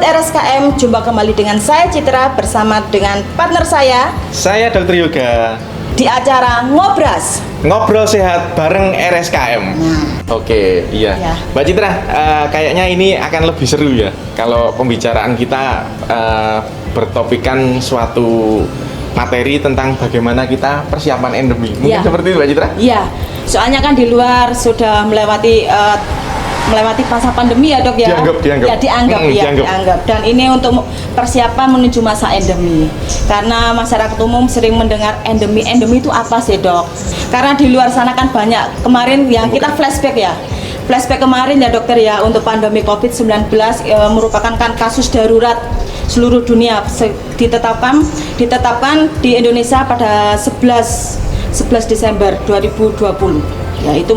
Sobat RSKM, jumpa kembali dengan saya Citra bersama dengan partner saya Dr. Yoga di acara Ngobras. Ngobrol sehat bareng RSKM. Oke, iya. Ya. Mbak Citra, kayaknya ini akan lebih seru ya kalau pembicaraan kita bertopikan suatu materi tentang bagaimana kita persiapan endemi. Mungkin Ya. seperti itu, Mbak Citra? Iya, soalnya kan di luar sudah melewati masa pandemi ya dok ya. Dianggap. Dan ini untuk persiapan menuju masa endemi. Karena masyarakat umum sering mendengar endemi itu apa sih dok? Karena di luar sana kan banyak kemarin yang kita flashback ya. Flashback kemarin ya dokter ya, untuk pandemi COVID-19 merupakan kan kasus darurat seluruh dunia, ditetapkan di Indonesia pada 11 Desember 2020. Ya, itu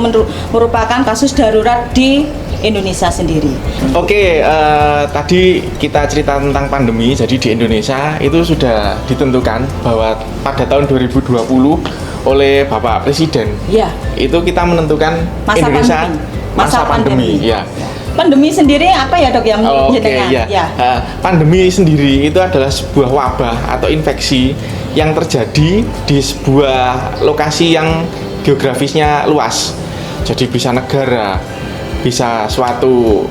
merupakan kasus darurat di Indonesia sendiri. Oke, tadi kita cerita tentang pandemi. Jadi di Indonesia itu sudah ditentukan bahwa pada tahun 2020 oleh Bapak Presiden, Ya. itu kita menentukan Indonesia masa pandemi. Ya. Pandemi sendiri apa ya dok ya? Ya. Pandemi sendiri itu adalah sebuah wabah atau infeksi yang terjadi di sebuah lokasi yang geografisnya luas. Jadi bisa negara, bisa suatu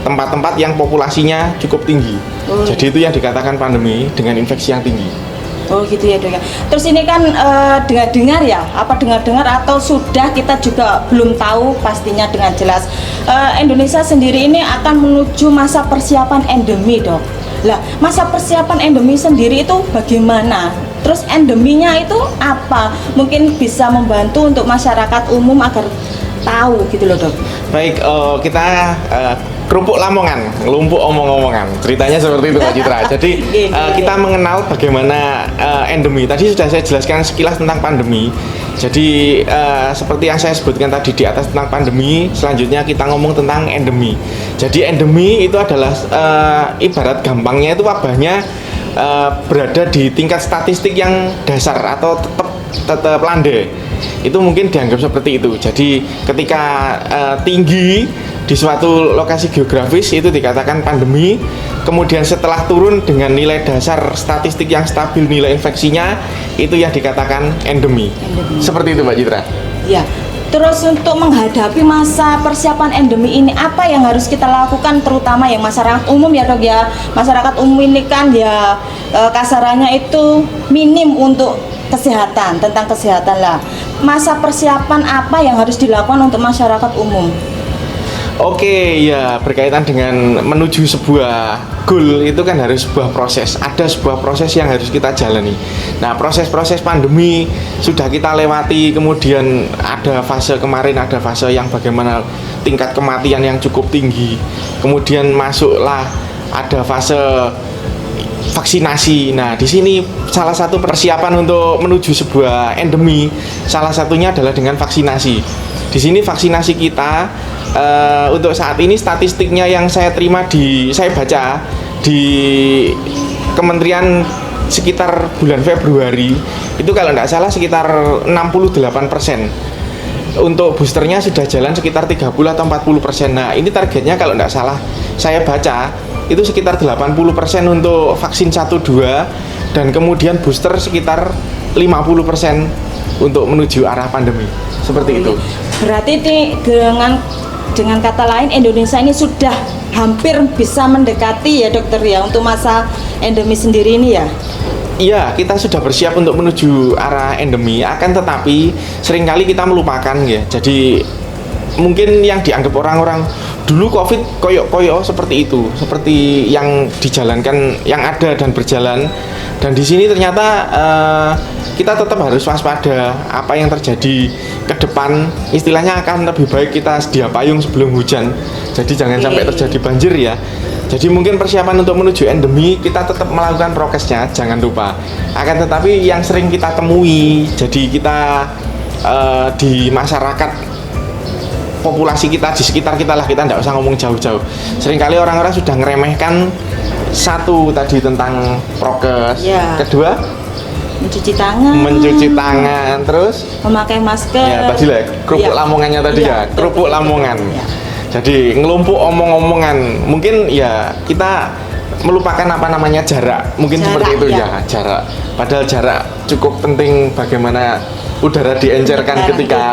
tempat-tempat yang populasinya cukup tinggi. Jadi itu yang dikatakan pandemi dengan infeksi yang tinggi. Oh gitu ya dok ya. Terus ini kan dengar-dengar atau sudah kita juga belum tahu pastinya dengan jelas. Indonesia sendiri ini akan menuju masa persiapan endemi dok. Lah, masa persiapan endemi sendiri itu bagaimana? Terus endeminya itu apa? Mungkin bisa membantu untuk masyarakat umum agar tahu gitu loh dok. Baik, kita kerupuk Lamongan, ngelumpuk omong-omongan. Ceritanya seperti itu Mbak Citra. Jadi kita mengenal bagaimana endemi. Tadi sudah saya jelaskan sekilas tentang pandemi. Jadi seperti yang saya sebutkan tadi di atas tentang pandemi, selanjutnya kita ngomong tentang endemi. Jadi endemi itu adalah ibarat gampangnya itu wabahnya berada di tingkat statistik yang dasar atau tetap landai. Itu mungkin dianggap seperti itu. Jadi ketika tinggi di suatu lokasi geografis itu dikatakan pandemi. Kemudian setelah turun dengan nilai dasar statistik yang stabil, nilai infeksinya itu yang dikatakan endemi. Seperti itu Mbak Citra. Ya. Terus untuk menghadapi masa persiapan endemi ini apa yang harus kita lakukan, terutama yang masyarakat umum ya dok ya. Masyarakat umum ini kan ya kasarannya itu minim untuk kesehatan, tentang kesehatan lah. Masa persiapan apa yang harus dilakukan untuk masyarakat umum? Oke, ya berkaitan dengan menuju sebuah goal itu kan harus sebuah proses. Ada sebuah proses yang harus kita jalani. Nah, proses-proses pandemi sudah kita lewati. Kemudian ada fase kemarin, ada fase yang bagaimana tingkat kematian yang cukup tinggi. Kemudian masuklah ada fase vaksinasi. Nah, di sini salah satu persiapan untuk menuju sebuah endemi, salah satunya adalah dengan vaksinasi. Di sini vaksinasi kita untuk saat ini statistiknya yang saya baca di Kementerian sekitar bulan Februari itu kalau tidak salah sekitar 68%. Untuk boosternya sudah jalan sekitar 30 atau 40%. Nah, ini targetnya kalau tidak salah saya baca itu sekitar 80% untuk vaksin 1-2 dan kemudian booster sekitar 50% untuk menuju arah pandemi. Seperti itu. Berarti dengan kata lain Indonesia ini sudah hampir bisa mendekati ya dokter ya untuk masa endemi sendiri ini ya. Iya, kita sudah bersiap untuk menuju arah endemi. Akan tetapi seringkali kita melupakan ya. Jadi mungkin yang dianggap orang-orang dulu COVID koyok-koyok seperti itu, seperti yang dijalankan, yang ada dan berjalan. Dan di sini ternyata kita tetap harus waspada apa yang terjadi ke depan. Istilahnya akan lebih baik kita sedia payung sebelum hujan. Jadi jangan sampai terjadi banjir ya. Jadi mungkin persiapan untuk menuju endemi kita tetap melakukan prokesnya, jangan lupa. Akan tetapi yang sering kita temui, jadi kita di masyarakat, populasi kita di sekitar kita lah, kita tidak usah ngomong jauh-jauh. Seringkali orang-orang sudah ngeremehkan satu tadi tentang prokes, ya. Kedua mencuci tangan, terus memakai masker. Ya tadi lah kerupuk Lamongannya tadi ya, kerupuk Lamongan. Ya. Jadi ngelumpuk omong-omongan. Mungkin ya kita melupakan apa namanya jarak. Mungkin Jarak, seperti itu ya. ya, jarak. Padahal jarak cukup penting bagaimana udara diencerkan Udara, ketika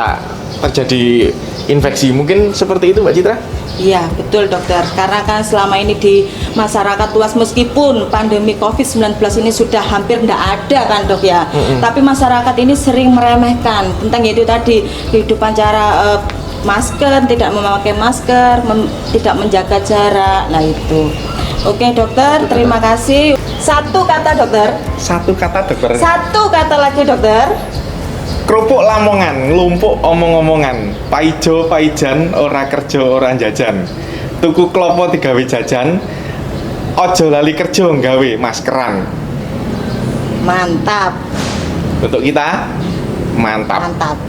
terjadi infeksi. Mungkin seperti itu Mbak Citra? Iya, betul dokter. Karena kan selama ini di masyarakat luas meskipun pandemi COVID-19 ini sudah hampir tidak ada kan dok ya. Tapi masyarakat ini sering meremehkan tentang itu tadi kehidupan cara masker, tidak memakai masker, tidak menjaga jarak. Nah itu. Oke dokter, terima kasih. Satu kata dokter. Satu kata dokter. Satu kata lagi dokter. Kerupuk Lamongan, lumpuk omong-omongan. Paijo paijan, ora kerja ora jajan. Tuku klopo digawe jajan. Ojo lali kerja nggawe maskeran. Mantap. Untuk kita, mantap. Mantap.